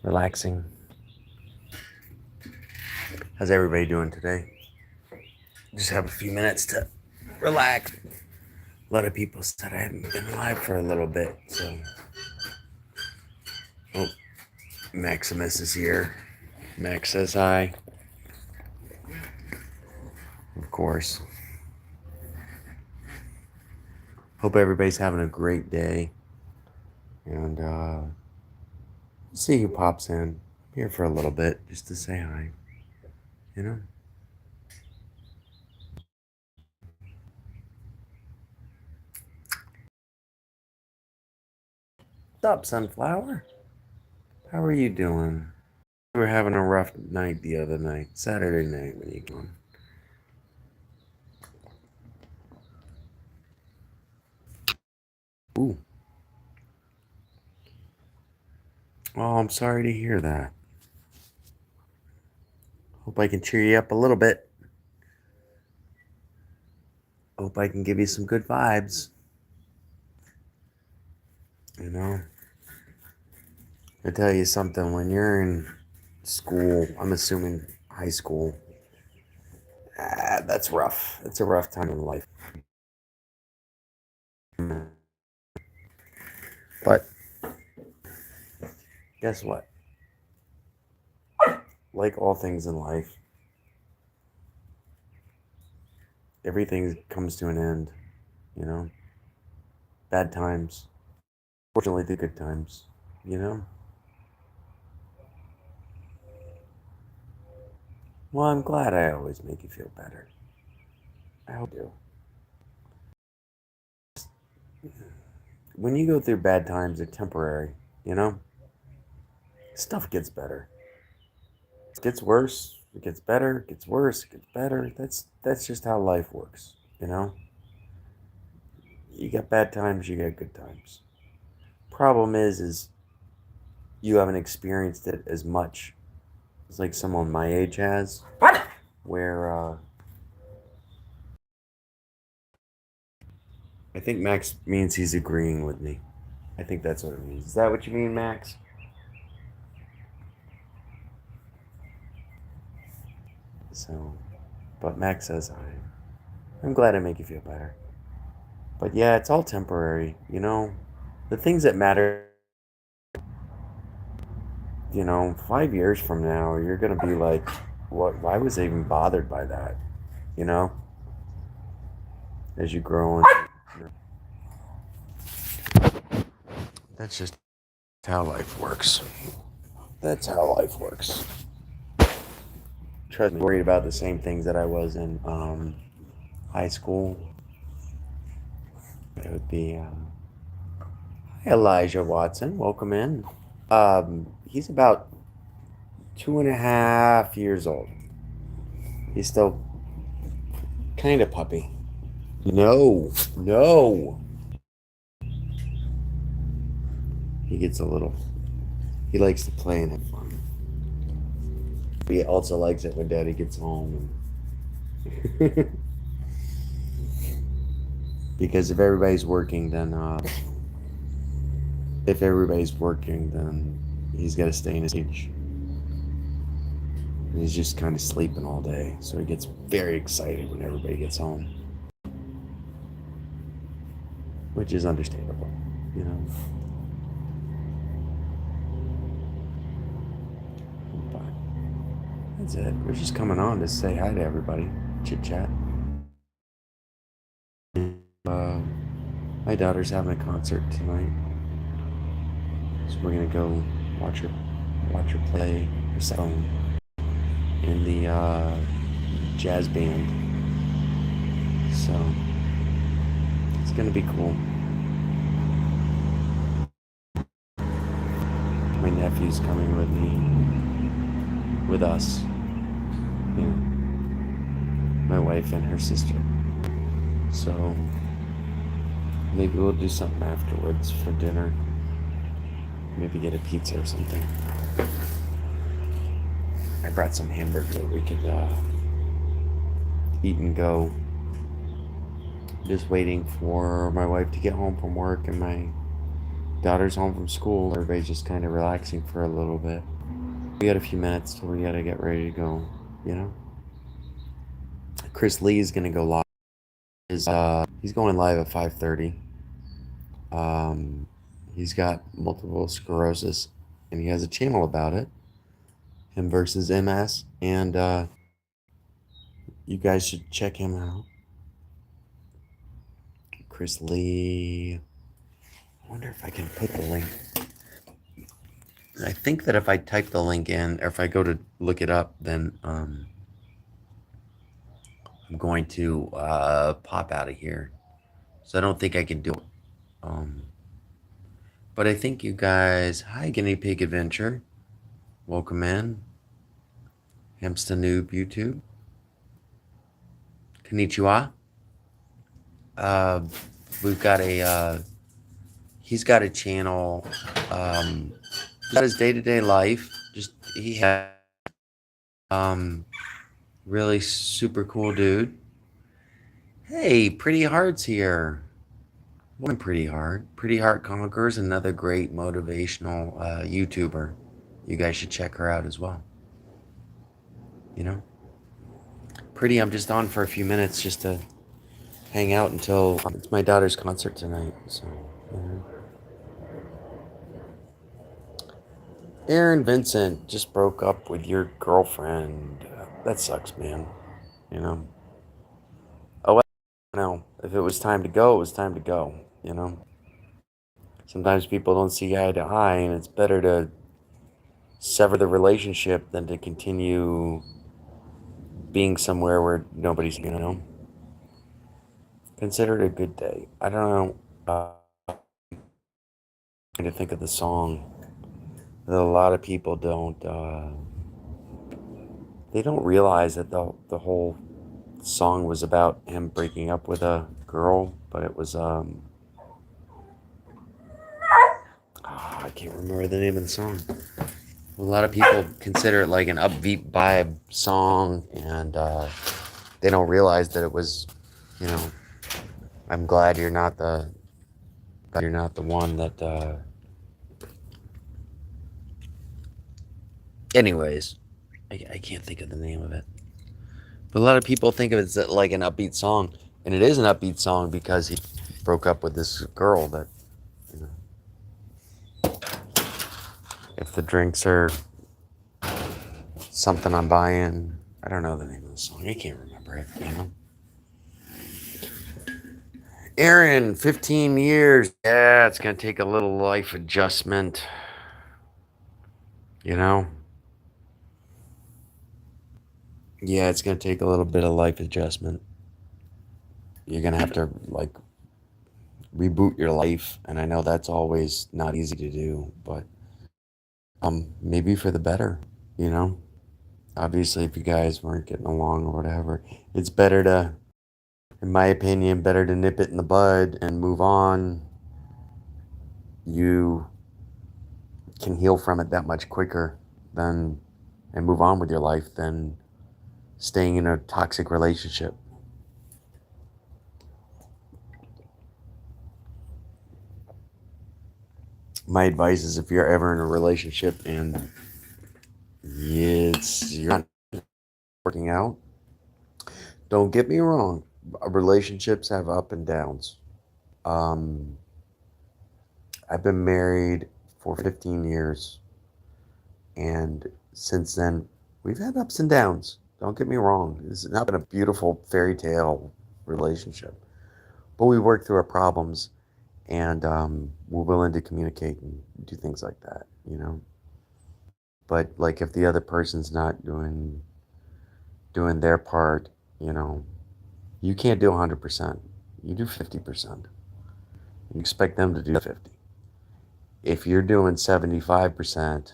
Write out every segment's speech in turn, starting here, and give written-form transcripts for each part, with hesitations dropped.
relaxing. How's everybody doing today? Just have a few minutes to relax. A lot of people said I haven't been live for a little bit, so. Oh, Maximus is here. Max says hi. Of course. Hope everybody's having a great day. And see who pops in. I'm here for a little bit just to say hi. You know? What's up, Sunflower? How are you doing? We were having a rough night the other night, Saturday night when you came. Ooh. Oh, I'm sorry to hear that. Hope I can cheer you up a little bit. Hope I can give you some good vibes. You know? I tell you something, when you're in school, I'm assuming high school, that's rough. It's a rough time in life. But guess what? Like all things in life, everything comes to an end, you know? Bad times. Fortunately, the good times, you know? Well, I'm glad I always make you feel better. I hope you do. When you go through bad times, they're temporary, you know? Stuff gets better. It gets worse, it gets better, it gets worse, it gets better. That's just how life works, you know? You got bad times, you got good times. Problem is you haven't experienced it as much as like someone my age has. Where I think Max means he's agreeing with me. I think that's what it means. Is that what you mean, Max? So, but Max says I'm glad I make you feel better. But yeah, it's all temporary, you know? The things that matter, you know, 5 years from now, you're going to be like, what? Why was I even bothered by that? You know? As you grow and. You know, that's just how life works. That's how life works. Trust me, worried about the same things that I was in high school. It would be, hi, Elijah Watson. Welcome in. He's about 2.5 years old. He's still kind of puppy. No, no. He gets a little. He likes to play and have fun. He also likes it when Daddy gets home. Because if everybody's working, then he's got to stay in his cage. And he's just kind of sleeping all day, so he gets very excited when everybody gets home, which is understandable, you know. But that's it. We're just coming on to say hi to everybody, chit chat. My daughter's having a concert tonight, so we're gonna go watch her play her saxophone in the jazz band. So it's gonna be cool. My nephew's coming with me, with us. You know, my wife and her sister. So maybe we'll do something afterwards for dinner. Maybe get a pizza or something. I brought some hamburgers that we could eat and go. Just waiting for my wife to get home from work and my Daughter's home from school. Everybody's just kind of relaxing for a little bit. We got a few minutes till we gotta get ready to go. You know, Chris Lee is gonna go live. He's going live at 5:30. Um, he's got multiple sclerosis, and he has a channel about it. Him versus MS, and you guys should check him out. Chris Lee. I wonder if I can put the link. I think that if I type the link in, or if I go to look it up, then I'm going to pop out of here. So I don't think I can do it. But I think you guys. Hi, Guinea Pig Adventure. Welcome in. Hamster Noob YouTube. Konnichiwa. We've got a. He's got a channel. About his day-to-day life. Just he had really super cool dude. Hey, Pretty Heart's here. One Pretty Heart. Pretty Heart Conquers, another great motivational YouTuber. You guys should check her out as well. You know, Pretty. I'm just on for a few minutes just to hang out until it's my daughter's concert tonight. So. You know. Aaron Vincent just broke up with your girlfriend. That sucks, man. You know. Oh, well, no. If it was time to go, it was time to go. You know. Sometimes people don't see eye to eye, and it's better to sever the relationship than to continue being somewhere where nobody's gonna know. Consider it a good day. I don't know. Trying to think of the song. That a lot of people don't. They don't realize that the whole song was about him breaking up with a girl, but it was I can't remember the name of the song. A lot of people consider it like an upbeat vibe song, and they don't realize that it was, you know, I'm glad you're not the one that. Anyways, I can't think of the name of it. But a lot of people think of it as like an upbeat song, and it is an upbeat song because he broke up with this girl that, you know, if the drinks are something I'm buying, I don't know the name of the song. I can't remember it, you know. Aaron, 15 years. Yeah, it's going to take a little life adjustment, you know. Yeah, it's going to take a little bit of life adjustment. You're going to have to, like, reboot your life, and I know that's always not easy to do, but maybe for the better, you know. Obviously, if you guys weren't getting along or whatever, it's better to, in my opinion, better to nip it in the bud and move on. You can heal from it that much quicker than and move on with your life than staying in a toxic relationship. My advice is if you're ever in a relationship and you're not working out, don't get me wrong, relationships have up and downs. Um, I've been married for 15 years, and since then, we've had ups and downs. Don't get me wrong. This has not been a beautiful fairy tale relationship, but we work through our problems, and we're willing to communicate and do things like that, you know. But like if the other person's not doing their part, you know, you can't do 100%. You do 50%. You expect them to do 50. If you're doing 75%,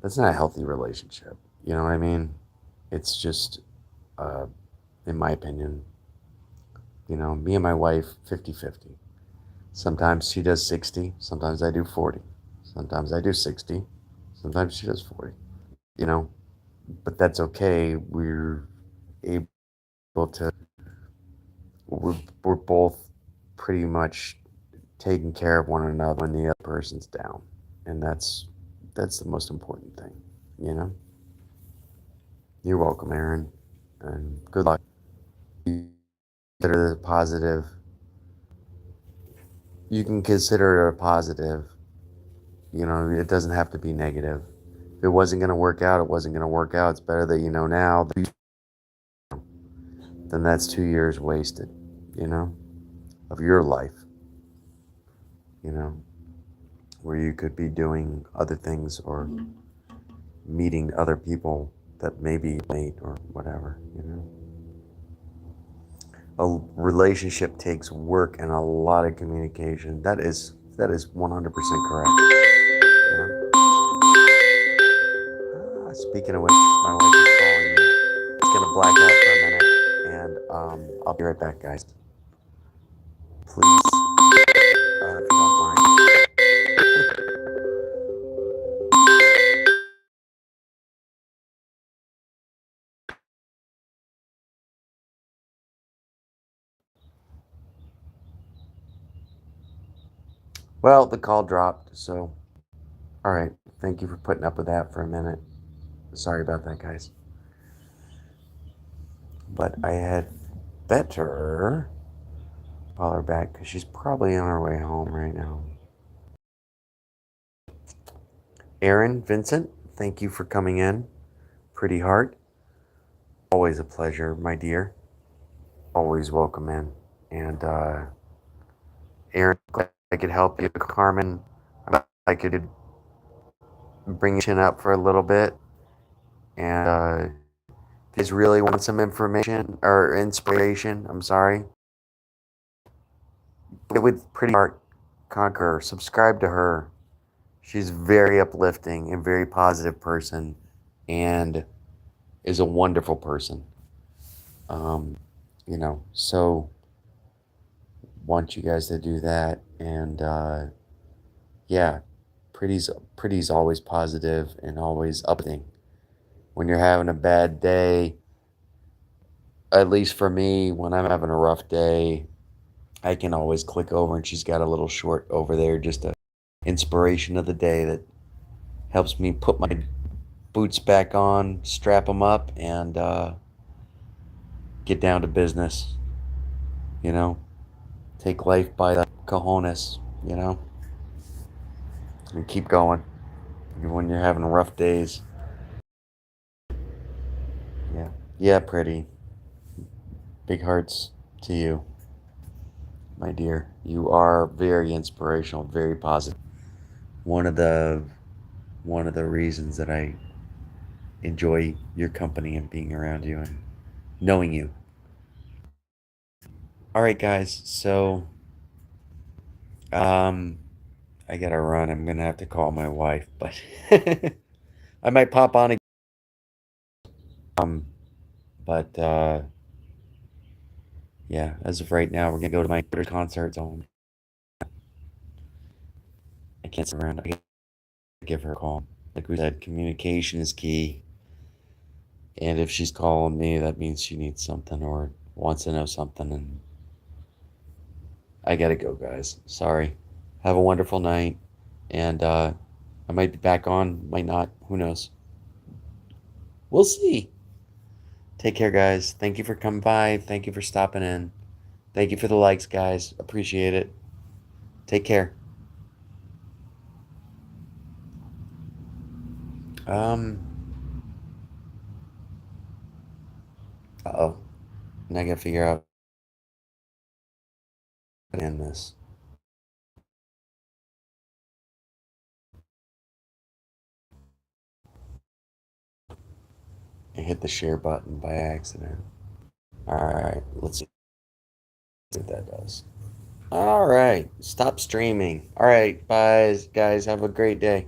that's not a healthy relationship. You know what I mean? It's just, uh, in my opinion, you know, me and my wife, 50-50. Sometimes she does 60, sometimes I do 40. Sometimes I do 60, sometimes she does 40. You know, but that's okay. We're able to, we're both pretty much taking care of one another when the other person's down. And that's the most important thing, you know? You're welcome, Aaron. And good luck. Consider it a positive. You can consider it a positive. You know, it doesn't have to be negative. If it wasn't going to work out, it wasn't going to work out. It's better that you know now than that's 2 years wasted, you know, of your life, you know, where you could be doing other things or meeting other people that maybe mate or whatever, you know. A relationship takes work and a lot of communication. That is 100% correct. You know? Speaking of which, my wife is calling me. It's gonna black out for a minute, and I'll be right back, guys. Please, if you don't mind. Well, the call dropped, so all right. Thank you for putting up with that for a minute. Sorry about that, guys. But I had better call her back because she's probably on her way home right now. Aaron, Vincent, thank you for coming in. Pretty Heart, always a pleasure, my dear. Always welcome in. And Aaron, glad I could help you. Carmen, I could bring your chin up for a little bit. And if you guys really want some information or inspiration, I'm sorry, with Pretty Heart Conqueror, subscribe to her. She's very uplifting and very positive person and is a wonderful person. Um, you know, so want you guys to do that. And yeah, pretty's always positive and always uplifting. When you're having a bad day, at least for me, when I'm having a rough day, I can always click over and she's got a little short over there, just a inspiration of the day that helps me put my boots back on, strap them up, and get down to business. You know, take life by the cojones. You know, and keep going when you're having rough days. Yeah, yeah, pretty big hearts to you, my dear. You are very inspirational, very positive. One of the one of the reasons that I enjoy your company and being around you and knowing you. All right, guys. So, um, I gotta run. I'm gonna have to call my wife, but I might pop on again. Um, but yeah, as of right now, we're gonna go to my concert zone. I can't sit around. I gotta give her a call. Like we said, communication is key. And if she's calling me, that means she needs something or wants to know something. And I gotta go, guys. Sorry. Have a wonderful night. And I might be back on, might not. Who knows? We'll see. Take care, guys. Thank you for coming by. Thank you for stopping in. Thank you for the likes, guys. Appreciate it. Take care. Um, oh. Now I gotta figure out how to end this. I hit the share button by accident. Alright, let's see what that does. Alright, stop streaming. Alright, bye, guys. Have a great day.